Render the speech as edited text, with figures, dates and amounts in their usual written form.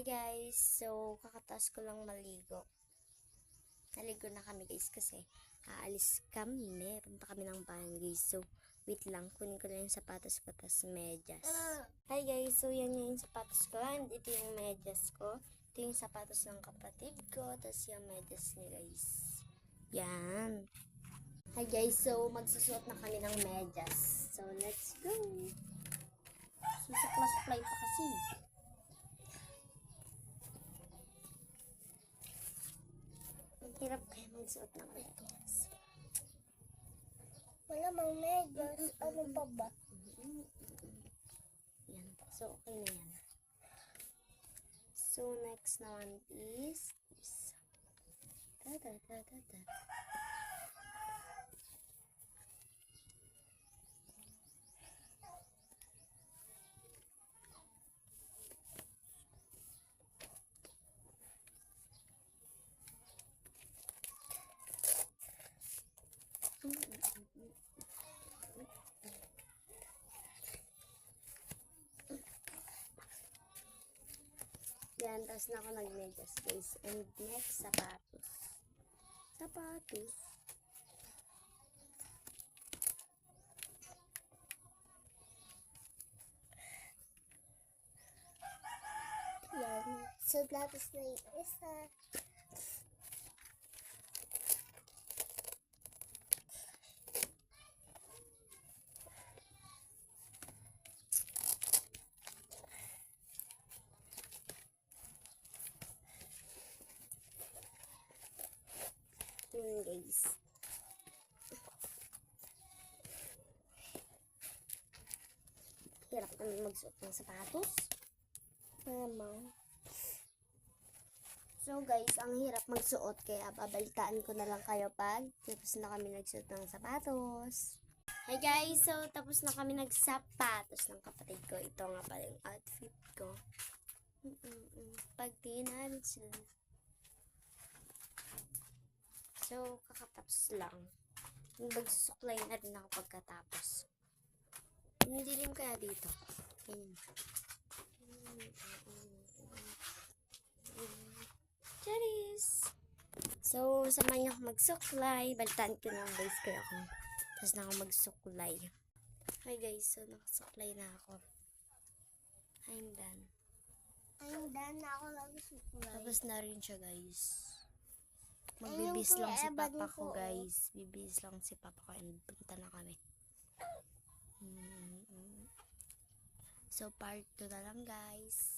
Guys, so kakataas ko lang maligo. Naligo na kami guys kasi aalis kami. Punta kami ng bayan guys. So wait lang, kunin ko lang yung sapatos ko tas medyas. Hi guys, so yan yung sapatos ko. And ito yung medyas ko. Ito yung sapatos ng kapatid ko. Tas yung medyas niya guys. Yan. Hi guys, so magsusuot na kami ng medyas. So let's go. Susukla-suklay pa kasi. Hirap kaya magsuot ng medyas. Wala mang medyas. Ano pa ba? Yan. So, okay na yan. So, next naman is yan, tapos na ako nag-medyas guys. And next, sapatos. Sapatos. Yan. Sapatos na yung isa. Yun guys. Hirap naman magsuot ng sapatos. Mama. So guys, ang hirap magsuot kaya babalitaan ko na lang kayo pag tapos na kami nagsuot ng sapatos. Hi guys, so tapos na kami nagsapatos ng kapatid ko. Ito nga pala yung outfit ko. Pag tinansin. So, kakatapos lang. Magsusuklay na rin ako pagkatapos. Hindi rin kaya dito. Charis! So, samahan niyo ako magsuklay. Balitaan ko na ang boys ko ako. Tapos na ako magsuklay. Hi guys, so nakasuklay na ako. I'm done. I'm done na ako nagsusuklay. Tapos na rin siya guys. Magbibis lang si papa ko guys. Bibis lang si papa ko and punta na kami. So part 2 na lang guys.